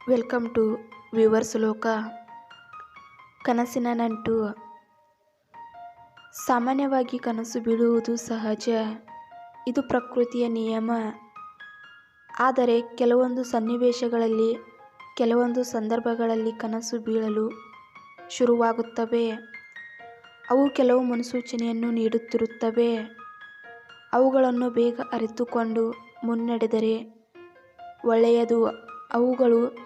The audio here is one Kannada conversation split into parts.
ವೆಲ್ಕಮ್ ಟು ವ್ಯೂವರ್ಸ್ ಲೋಕ. ಕನಸಿನ ನಂಟು. ಸಾಮಾನ್ಯವಾಗಿ ಕನಸು ಬೀಳುವುದು ಸಹಜ, ಇದು ಪ್ರಕೃತಿಯ ನಿಯಮ. ಆದರೆ ಕೆಲವೊಂದು ಸನ್ನಿವೇಶಗಳಲ್ಲಿ, ಕೆಲವೊಂದು ಸಂದರ್ಭಗಳಲ್ಲಿ ಕನಸು ಬೀಳಲು ಶುರುವಾಗುತ್ತವೆ. ಅವು ಕೆಲವು ಮುನ್ಸೂಚನೆಯನ್ನು ನೀಡುತ್ತಿರುತ್ತವೆ. ಅವುಗಳನ್ನು ಬೇಗ ಅರಿತುಕೊಂಡು ಮುನ್ನಡೆದರೆ ಒಳ್ಳೆಯದು. ಅವುಗಳು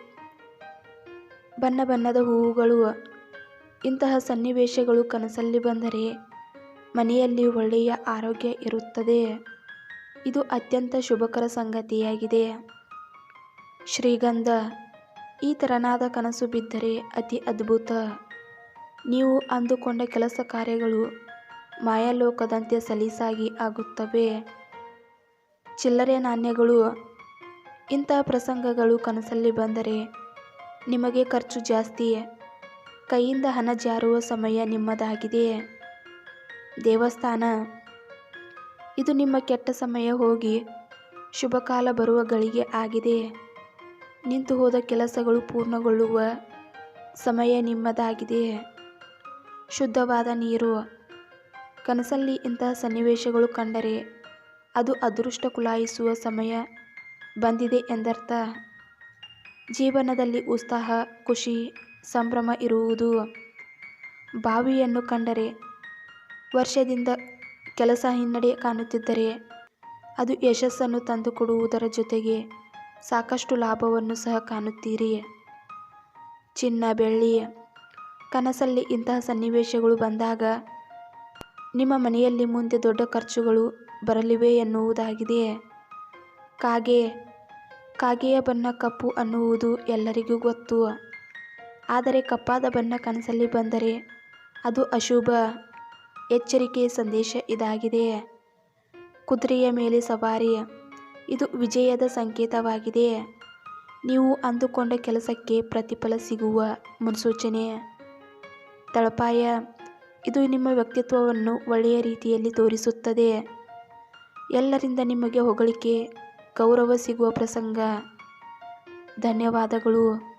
ಬಣ್ಣ ಬಣ್ಣದ ಹೂವುಗಳು. ಇಂತಹ ಸನ್ನಿವೇಶಗಳು ಕನಸಲ್ಲಿ ಬಂದರೆ ಮನೆಯಲ್ಲಿ ಒಳ್ಳೆಯ ಆರೋಗ್ಯ ಇರುತ್ತದೆ. ಇದು ಅತ್ಯಂತ ಶುಭಕರ ಸಂಗತಿಯಾಗಿದೆ. ಶ್ರೀಗಂಧ. ಈ ತೆರನಾದ ಕನಸು ಬಿದ್ದರೆ ಅತಿ ಅದ್ಭುತ. ನೀವು ಅಂದುಕೊಂಡ ಕೆಲಸ ಕಾರ್ಯಗಳು ಮಾಯಾಲೋಕದಂತೆ ಸಲೀಸಾಗಿ ಆಗುತ್ತವೆ. ಚಿಲ್ಲರೆ ನಾಣ್ಯಗಳು. ಇಂತಹ ಪ್ರಸಂಗಗಳು ಕನಸಲ್ಲಿ ಬಂದರೆ ನಿಮಗೆ ಖರ್ಚು ಜಾಸ್ತಿ, ಕೈಯಿಂದ ಹಣ ಜಾರುವ ಸಮಯ ನಿಮ್ಮದಾಗಿದೆ. ದೇವಸ್ಥಾನ. ಇದು ನಿಮ್ಮ ಕೆಟ್ಟ ಸಮಯ ಹೋಗಿ ಶುಭಕಾಲ ಬರುವ ಗಳಿಗೆ ಆಗಿದೆ. ನಿಂತು ಹೋದ ಕೆಲಸಗಳು ಪೂರ್ಣಗೊಳ್ಳುವ ಸಮಯ ನಿಮ್ಮದಾಗಿದೆ. ಶುದ್ಧವಾದ ನೀರು. ಕನಸಲ್ಲಿ ಇಂತಹ ಸನ್ನಿವೇಶಗಳು ಕಂಡರೆ ಅದು ಅದೃಷ್ಟ ಕುಲಾಯಿಸುವ ಸಮಯ ಬಂದಿದೆ ಎಂದರ್ಥ. ಜೀವನದಲ್ಲಿ ಉತ್ಸಾಹ, ಖುಷಿ, ಸಂಭ್ರಮ ಇರುವುದು. ಬಾವಿಯನ್ನು ಕಂಡರೆ ವರ್ಷದಿಂದ ಕೆಲಸ ಹಿನ್ನಡೆ ಕಾಣುತ್ತಿದ್ದರೆ ಅದು ಯಶಸ್ಸನ್ನು ತಂದುಕೊಡುವುದರ ಜೊತೆಗೆ ಸಾಕಷ್ಟು ಲಾಭವನ್ನು ಸಹ ಕಾಣುತ್ತೀರಿ. ಚಿನ್ನ, ಬೆಳ್ಳಿ. ಕನಸಲ್ಲಿ ಇಂತಹ ಸನ್ನಿವೇಶಗಳು ಬಂದಾಗ ನಿಮ್ಮ ಮನೆಯಲ್ಲಿ ಮುಂದೆ ದೊಡ್ಡ ಖರ್ಚುಗಳು ಬರಲಿವೆ ಎನ್ನುವುದಾಗಿದೆ. ಕಾಗೆ. ಕಾಗೆಯ ಬಣ್ಣ ಕಪ್ಪು ಅನ್ನುವುದು ಎಲ್ಲರಿಗೂ ಗೊತ್ತು. ಆದರೆ ಕಪ್ಪಾದ ಬಣ್ಣ ಕನಸಲ್ಲಿ ಬಂದರೆ ಅದು ಅಶುಭ. ಎಚ್ಚರಿಕೆಯ ಸಂದೇಶ ಇದಾಗಿದೆ. ಕುದುರೆಯ ಮೇಲೆ ಸವಾರಿ. ಇದು ವಿಜಯದ ಸಂಕೇತವಾಗಿದೆ. ನೀವು ಅಂದುಕೊಂಡ ಕೆಲಸಕ್ಕೆ ಪ್ರತಿಫಲ ಸಿಗುವ ಮುನ್ಸೂಚನೆ. ತಳಪಾಯ. ಇದು ನಿಮ್ಮ ವ್ಯಕ್ತಿತ್ವವನ್ನು ಒಳ್ಳೆಯ ರೀತಿಯಲ್ಲಿ ತೋರಿಸುತ್ತದೆ. ಎಲ್ಲರಿಂದ ನಿಮಗೆ ಹೊಗಳಿಕೆ, ಗೌರವ ಸಿಗುವ ಪ್ರಸಂಗ. ಧನ್ಯವಾದಗಳು.